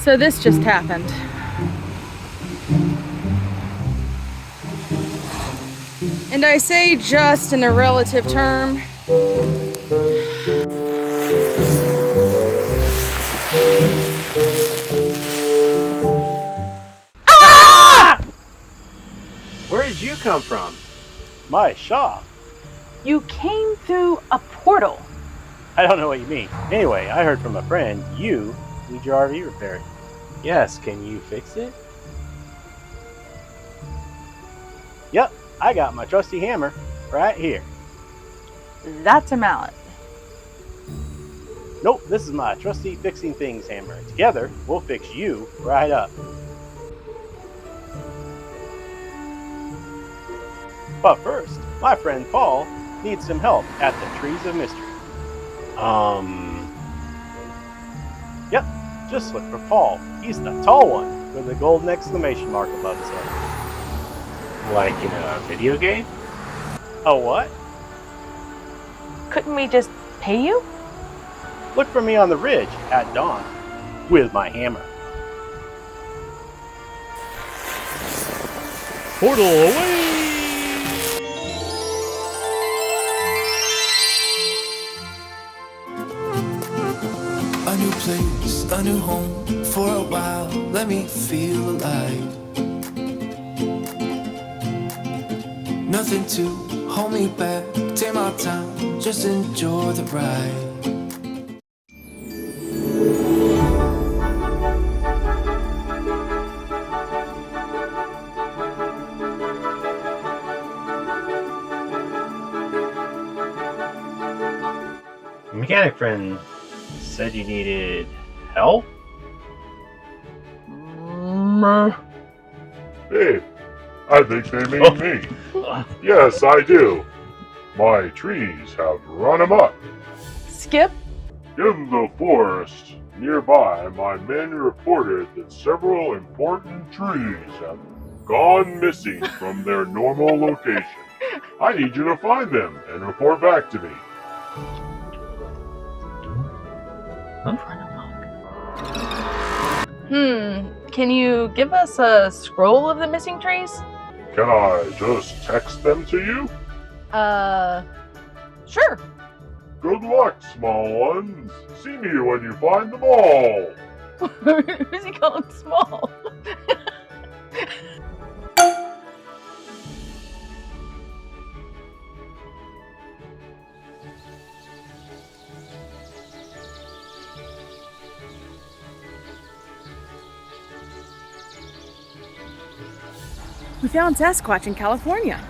So this just happened. And I say just in a relative term. Ah! Where did you come from? My shop? You came through a portal. I don't know what you mean. Anyway, I heard from a friend you need your RV repaired. Yes, can you fix it? Yep, I got my trusty hammer right here. That's a mallet. Nope, this is my trusty fixing things hammer. Together, we'll fix you right up. But first, my friend Paul needs some help at the Trees of Mystery. Yep, just look for Paul. He's the tall one with the golden exclamation mark above his head. Like in a video game? Oh, what? Couldn't we just pay you? Look for me on the ridge at dawn with my hammer. Portal away! A new place, a new home, for a while, let me feel alive. Nothing to hold me back, take my time, just enjoy the ride. Mechanic friend said you needed help? Hey, I think they mean me. Yes, I do. My trees have run amok. Skip? In the forest nearby, my men reported that several important trees have gone missing from their normal location. I need you to find them and report back to me. Can you give us a scroll of the missing trees? Can I just text them to you? Sure. Good luck, small ones. See me when you find them all. Who's he calling small? We found Sasquatch in California.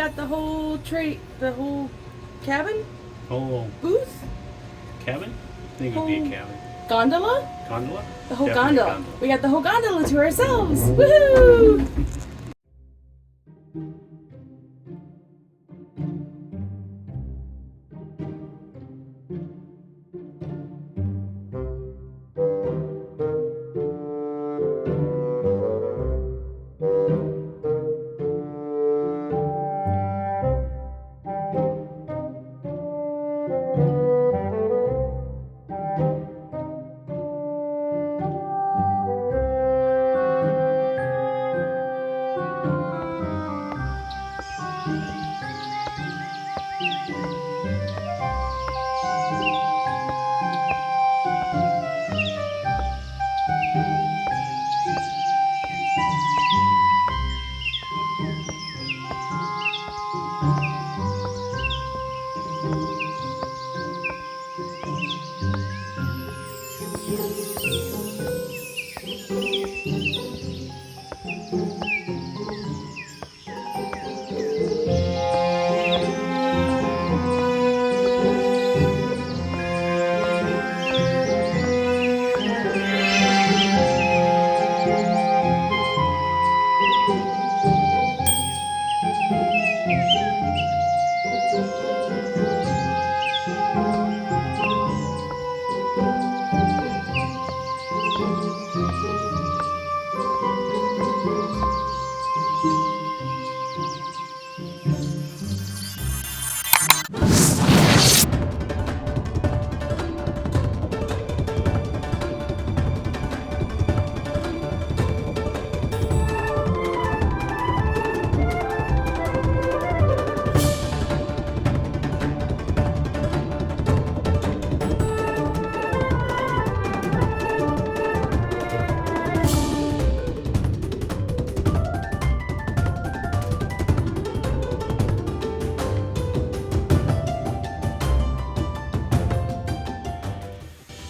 got the whole the whole cabin Whole booth, cabin? I think it would be a Whole- cabin. gondola, Gondola? the whole Definitely gondola. gondola. We got the whole gondola to ourselves. Woohoo!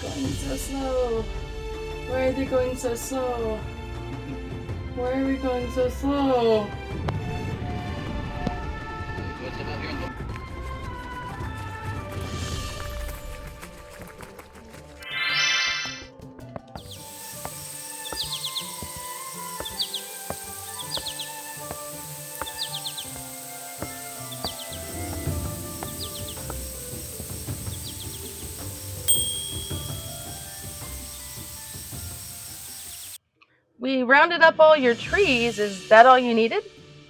Going so slow. Why are they going so slow? Why are we going so slow? We rounded up all your trees. Is that all you needed?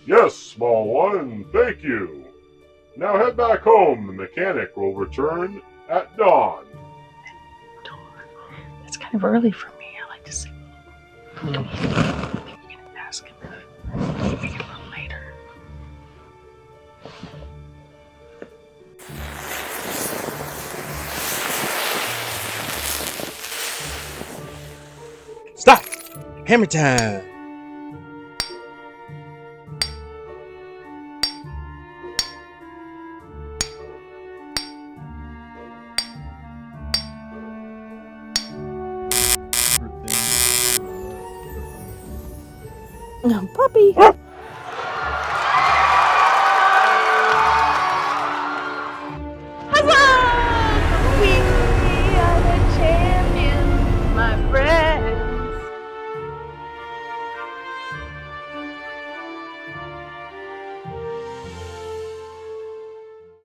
Yes, small one, thank you. Now head back home. The mechanic will return at dawn. It's kind of early for me. I like to sleep. Maybe you can ask him if maybe a little later. Stop! Hammer time! Puppy.